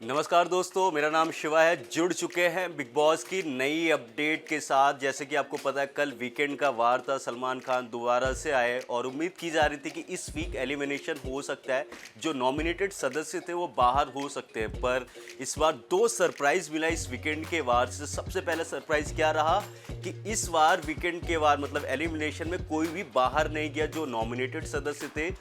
नमस्कार दोस्तों, मेरा नाम शिवा है। जुड़ चुके हैं बिग बॉस की नई अपडेट के साथ। जैसे कि आपको पता है, कल वीकेंड का वार था, सलमान खान दोबारा से आए और उम्मीद की जा रही थी कि इस वीक एलिमिनेशन हो सकता है। जो नॉमिनेटेड सदस्य थे वो बाहर हो सकते हैं, पर इस बार दो सरप्राइज मिला इस वीकेंड के वार से। सबसे पहला सरप्राइज क्या रहा कि इस बार वीकेंड के वार मतलब एलिमिनेशन में कोई भी बाहर नहीं गया जो नॉमिनेटेड सदस्य थे।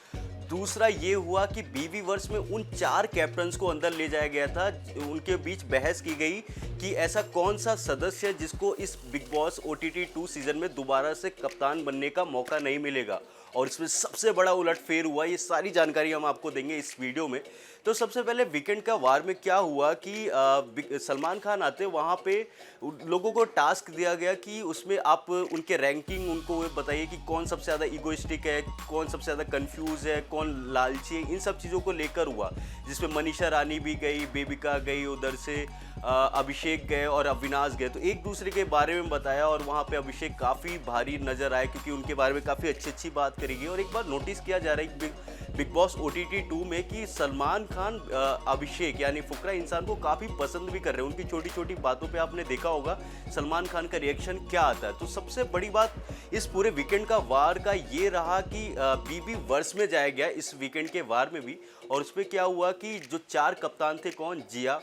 दूसरा ये हुआ कि बीवी वर्स में उन 4 कैप्टन्स को अंदर ले जाया गया था। उनके बीच बहस की गई कि ऐसा कौन सा सदस्य है जिसको इस बिग बॉस OTT 2 सीजन में दोबारा से कप्तान बनने का मौका नहीं मिलेगा। और इसमें सबसे बड़ा उलटफेर हुआ। ये सारी जानकारी हम आपको देंगे इस वीडियो में। तो सबसे पहले वीकेंड का वार में क्या हुआ कि सलमान खान आते वहाँ पे लोगों को टास्क दिया गया कि उसमें आप उनके रैंकिंग उनको बताइए कि कौन सबसे ज़्यादा ईगोइस्टिक है, कौन सबसे ज़्यादा कंफ्यूज है, कौन लालची है। इन सब चीज़ों को लेकर हुआ, जिसमें मनीषा रानी भी गई, बेबिका गई, उधर से अभिषेक गए और अविनाश गए। तो एक दूसरे के बारे में बताया और वहाँ पे अभिषेक काफ़ी भारी नज़र आए क्योंकि उनके बारे में काफ़ी अच्छी अच्छी बात करी गई। और एक बार नोटिस किया जा रहा है बिग बॉस OTT 2 में कि सलमान खान अभिषेक यानी फुकरा इंसान को काफ़ी पसंद भी कर रहे हैं। उनकी छोटी छोटी बातों पे आपने देखा होगा सलमान खान का रिएक्शन क्या आता है। तो सबसे बड़ी बात इस पूरे वीकेंड का वार का ये रहा कि बीबी वर्स में जाया गया इस वीकेंड के वार में भी। और उसमें क्या हुआ कि जो 4 कप्तान थे, कौन, जिया,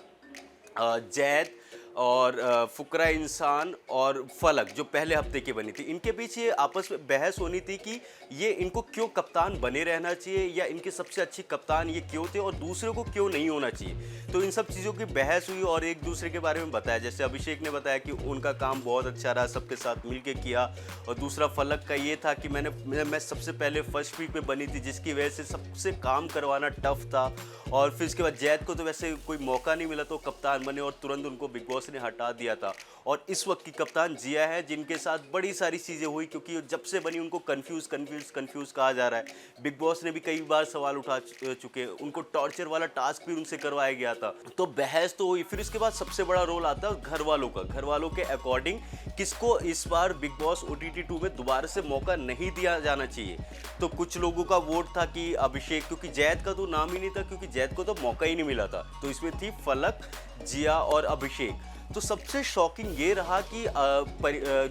जैद और फुकरा इंसान और फलक, जो पहले हफ्ते की बनी थी, इनके बीच ये आपस में बहस होनी थी कि ये इनको क्यों कप्तान बने रहना चाहिए या इनके सबसे अच्छी कप्तान ये क्यों थे और दूसरे को क्यों नहीं होना चाहिए। तो इन सब चीज़ों की बहस हुई और एक दूसरे के बारे में बताया। जैसे अभिषेक ने बताया कि उनका काम बहुत अच्छा रहा, सबके साथ मिल के किया। और दूसरा फलक का ये था कि मैं सबसे पहले फर्स्ट वीक में बनी थी, जिसकी वजह से सबसे काम करवाना टफ था। और फिर इसके बाद जैद को तो वैसे कोई मौका नहीं मिला तो कप्तान बने और तुरंत उनको बिग बॉस ने हटा दिया था। और इस वक्त की कप्तान जिया है, जिनके साथ बड़ी सारी चीज़ें हुई क्योंकि जब से बनी उनको कंफ्यूज कहा जा रहा है। बिग बॉस ने भी कई बार सवाल उठा चुके, उनको टॉर्चर वाला टास्क भी उनसे करवाया गया था। तो बहस तो हुई। फिर इसके बाद सबसे बड़ा रोल आता है घर वालों का। घर वालों के अकॉर्डिंग किसको इस बार बिग बॉस OTT 2 में दोबारा से मौका नहीं दिया जाना चाहिए। तो कुछ लोगों का वोट था कि अभिषेक, क्योंकि जैद का तो नाम ही नहीं था, क्योंकि जैद को तो मौका ही नहीं मिला था। तो इसमें थी फलक, जिया और अभिषेक। तो सबसे शॉकिंग ये रहा कि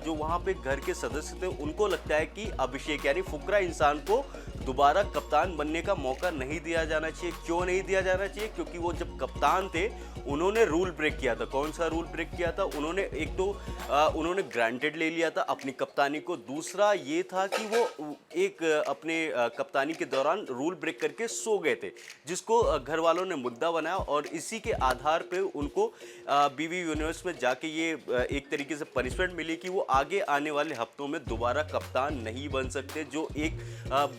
जो वहाँ पे घर के सदस्य थे उनको लगता है कि अभिषेक यानी फुकरा इंसान को दोबारा कप्तान बनने का मौका नहीं दिया जाना चाहिए। क्यों नहीं दिया जाना चाहिए? क्योंकि वो जब कप्तान थे उन्होंने रूल ब्रेक किया था। कौन सा रूल ब्रेक किया था? उन्होंने ग्रांटेड ले लिया था अपनी कप्तानी को। दूसरा ये था कि वो एक अपने कप्तानी के दौरान रूल ब्रेक करके सो गए थे, जिसको घर वालों ने मुद्दा बनाया और इसी के आधार पे उनको BB यूनिवर्स में जाके ये एक तरीके से पनिशमेंट मिली कि वो आगे आने वाले हफ्तों में दोबारा कप्तान नहीं बन सकते, जो एक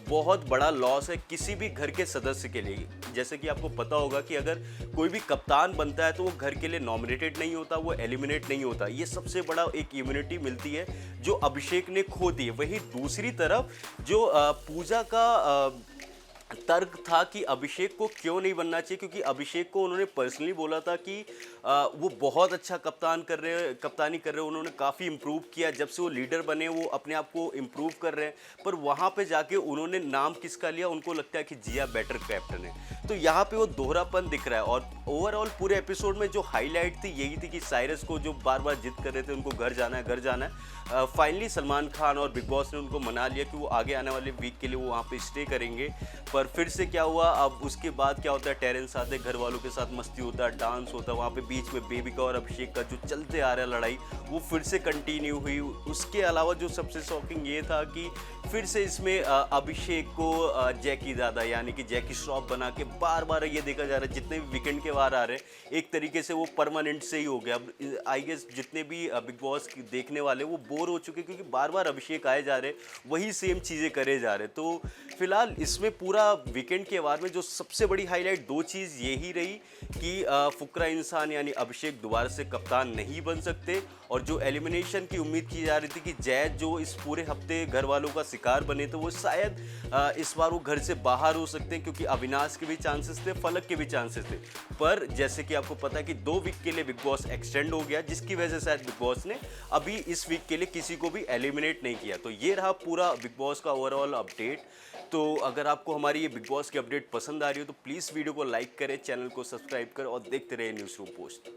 बहुत बड़ा लॉस है किसी भी घर के सदस्य के लिए। जैसे कि आपको पता होगा कि अगर कोई भी कप्तान बनता है तो वो घर के लिए नॉमिनेटेड नहीं होता, वो एलिमिनेट नहीं होता। ये सबसे बड़ा एक इम्यूनिटी मिलती है जो अभिषेक ने खो दी है। वहीं दूसरी तरफ जो पूजा का तर्क था कि अभिषेक को क्यों नहीं बनना चाहिए, क्योंकि अभिषेक को उन्होंने पर्सनली बोला था कि वो बहुत अच्छा कप्तानी कर रहे हैं। उन्होंने काफ़ी इम्प्रूव किया जब से वो लीडर बने, वो अपने आप को इम्प्रूव कर रहे हैं। पर वहाँ पे जाके उन्होंने नाम किसका लिया? उनको लगता है कि जिया बेटर कैप्टन है। तो यहाँ पे वो दोहरापन दिख रहा है। और ओवरऑल पूरे एपिसोड में जो हाईलाइट थी यही थी कि साइरस को जो बार बार जिद कर रहे थे उनको घर जाना है। फाइनली सलमान खान और बिग बॉस ने उनको मना लिया कि वो आगे आने वाले वीक के लिए वो वहाँ पे स्टे करेंगे। पर फिर से क्या हुआ, अब उसके बाद क्या होता है, टेरेंस आते, घर वालों के साथ मस्ती होता है, डांस होता है। वहाँ पे बीच में बेबिका और अभिषेक का जो चलते आ रहा है लड़ाई, वो फिर से कंटिन्यू हुई। उसके अलावा जो सबसे शॉकिंग ये था कि फिर से इसमें अभिषेक को जैकी दादा यानी कि जैकी श्रॉफ बना के बार बार ये देखा जा रहा है। जितने भी वीकेंड के वार आ रहे हैं एक तरीके से वो परमानेंट से ही हो गया। अब आई गेस जितने भी बिग बॉस देखने वाले वो बोर हो चुके, क्योंकि बार बार अभिषेक आए जा रहे, वही सेम चीज़ें करे जा रहे। तो फिलहाल इसमें पूरा वीकेंड के वार में जो सबसे बड़ी हाईलाइट दो चीज़ यही रही कि फुकरा इंसान यानी अभिषेक दोबारा से कप्तान नहीं बन सकते। और जो एलिमिनेशन की उम्मीद की जा रही थी कि जैद जो इस पूरे हफ्ते घर वालों का शिकार बने, तो वो शायद इस बार वो घर से बाहर हो सकते हैं, क्योंकि अविनाश के भी चांसेस थे, फलक के भी चांसेस थे। पर जैसे कि आपको पता है कि 2 वीक के लिए बिग बॉस एक्सटेंड हो गया, जिसकी वजह से शायद बिग बॉस ने अभी इस वीक के लिए किसी को भी एलिमिनेट नहीं किया। तो ये रहा पूरा बिग बॉस का ओवरऑल अपडेट। तो अगर आपको हमारी हमारी ये बिग बॉस की अपडेट पसंद आ रही हो तो प्लीज़ वीडियो को लाइक करें, चैनल को सब्सक्राइब करें और देखते रहे न्यूज़ रूम पोस्ट।